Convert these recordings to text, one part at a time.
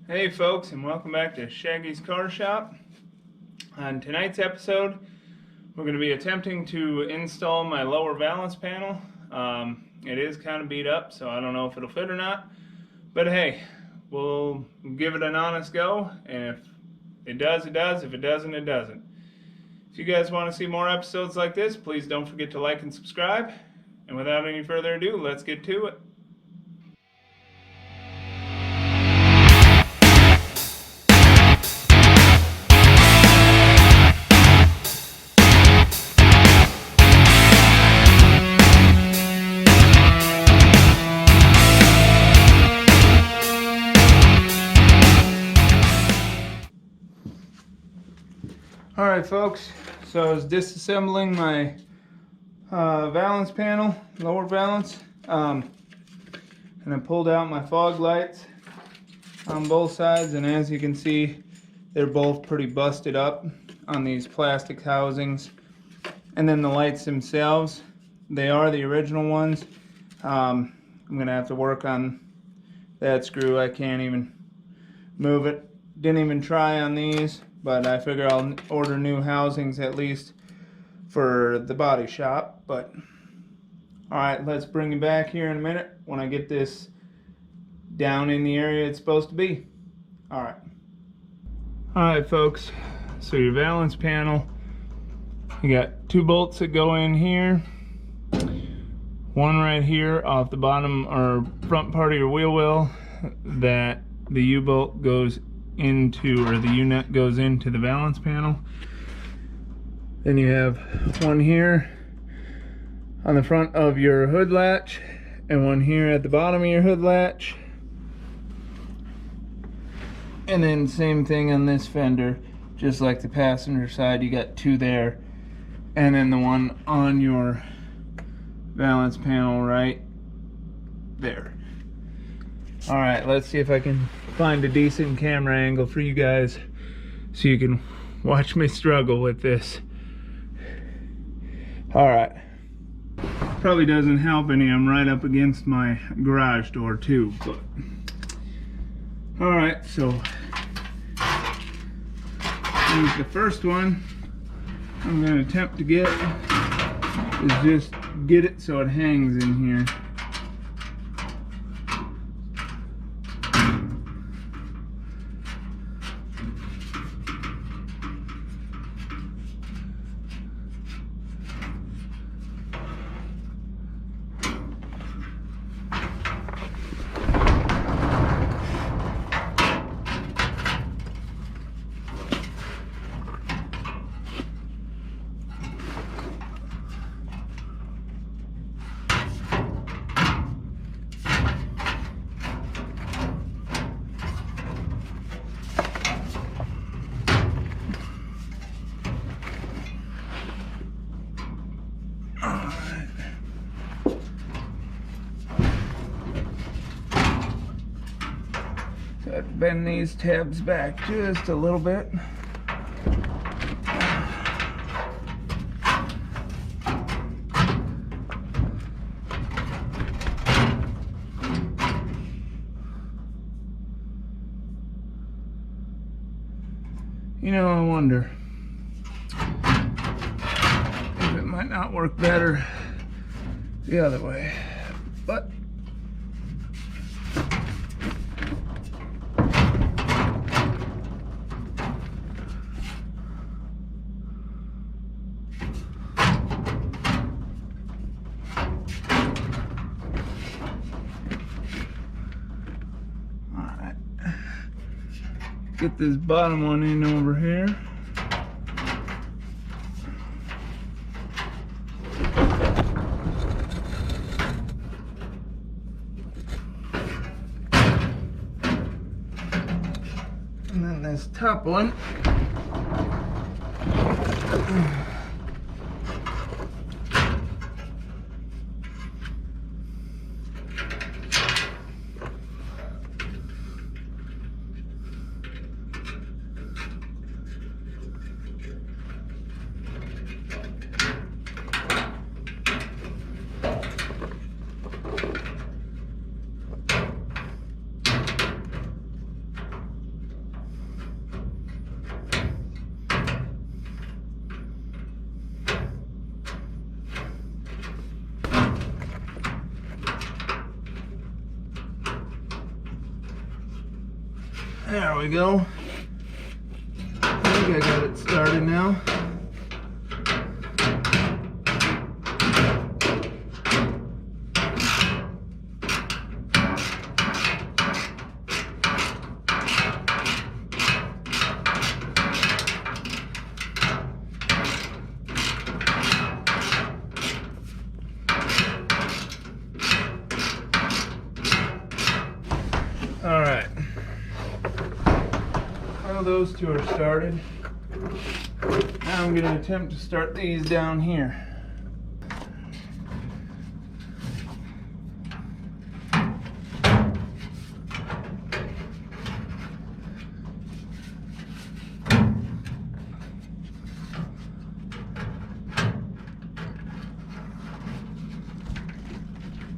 Hey folks, and welcome back to Shaggy's Car Shop. On tonight's episode, we're going to be attempting to install my lower valance panel. It is kind of beat up, so I don't know if it'll fit or not. But hey, we'll give it an honest go, and if it does, it does. If it doesn't, it doesn't. If you guys want to see more episodes like this, please don't forget to like and subscribe. And without any further ado, let's get to it. Alright folks, so I was disassembling my valance panel, lower valance, and I pulled out my fog lights on both sides, and as you can see, they're both pretty busted up on these plastic housings. And then the lights themselves, they are the original ones. I'm going to have to work on that screw. I can't even move it. Didn't even try on these. But I figure I'll order new housings at least for the body shop. But alright, let's bring you back here in a minute when I get this down in the area it's supposed to be. Alright folks, so your valance panel, you got two bolts that go in here. One right here off the bottom or front part of your wheel well that the U-bolt goes into, or the U-nut goes into the valance panel. Then you have one here on the front of your hood latch and one here at the bottom of your hood latch, and then same thing on this fender, just like the passenger side, you got two there, and then the one on your valance panel right there. Alright, let's see if I can find a decent camera angle for you guys so you can watch me struggle with this. Alright. Probably doesn't help any, I'm right up against my garage door too, but alright, so here's the first one I'm going to attempt to get is just get it so it hangs in here. So I have to bend these tabs back just a little bit. You know, I wonder if it might not work better the other way, but alright, get this bottom one in over here. And then this top one. There we go. I think I got it started now. All right. Well, those two are started. Now I'm going to attempt to start these down here.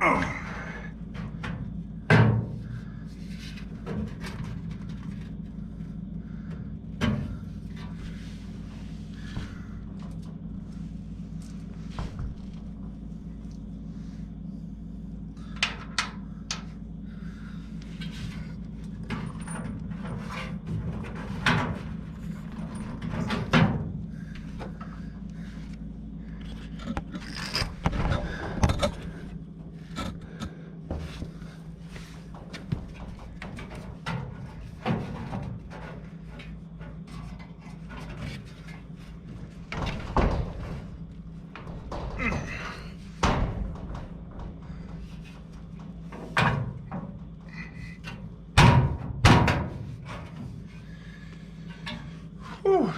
Oh. Whew.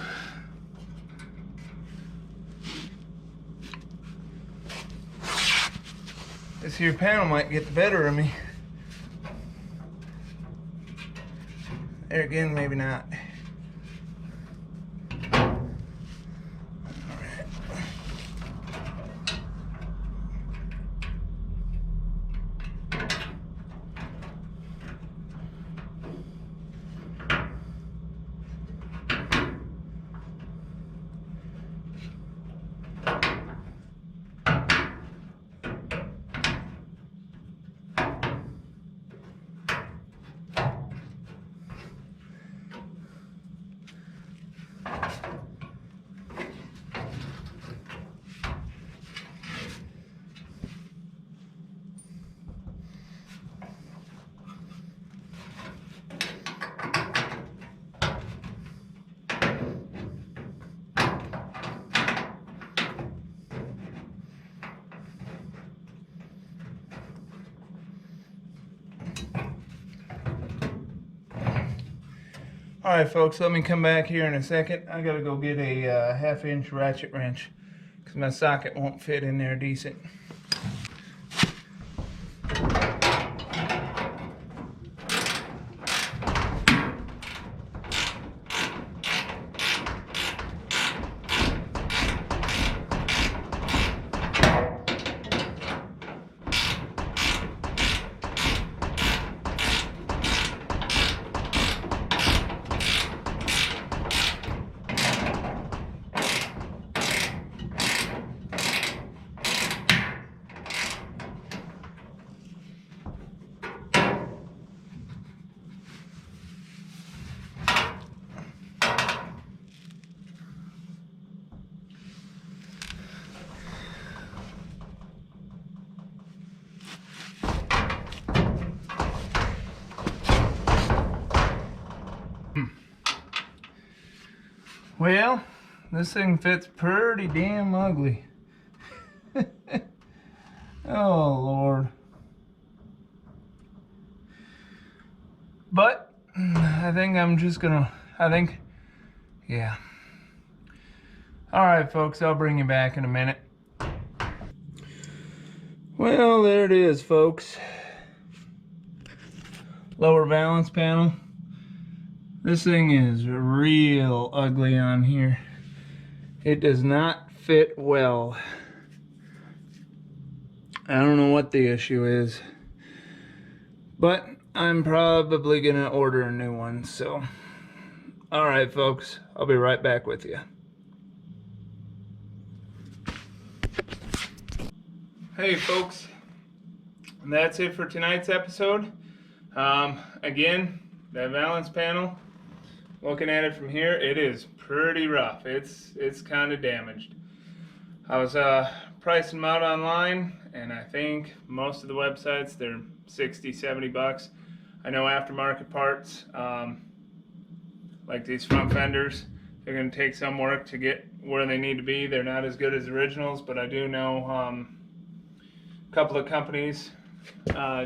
This here panel might get the better of me. There again, maybe not. All right, folks, let me come back here in a second. I gotta go get a 1/2-inch ratchet wrench because my socket won't fit in there decent. Well, this thing fits pretty damn ugly. Oh, Lord. But I think I'm just gonna, yeah. All right, folks, I'll bring you back in a minute. Well, there it is, folks. Lower valance panel. This thing is real ugly on here. It does not fit well. I don't know what the issue is, but I'm probably gonna order a new one, so. All right, folks, I'll be right back with you. Hey, folks, and that's it for tonight's episode. Again, that valance panel, looking at it from here, it is pretty rough. It's kind of damaged. I was pricing them out online, and I think most of the websites, they're 60, 70 bucks. I know aftermarket parts, like these front fenders, they're going to take some work to get where they need to be. They're not as good as originals, but I do know a couple of companies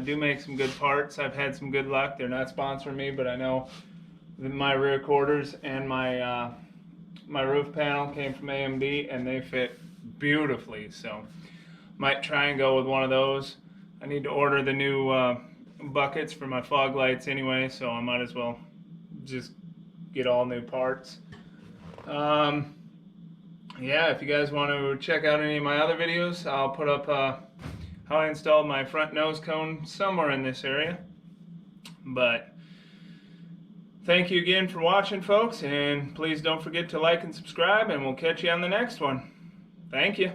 do make some good parts. I've had some good luck. They're not sponsoring me, but I know that my rear quarters and my my roof panel came from AMD, and they fit beautifully. So might try and go with one of those. I need to order the new buckets for my fog lights anyway, so I might as well just get all new parts. Yeah, if you guys want to check out any of my other videos, I'll put up how I installed my front nose cone somewhere in this area. But thank you again for watching, folks, and please don't forget to like and subscribe, and we'll catch you on the next one. Thank you.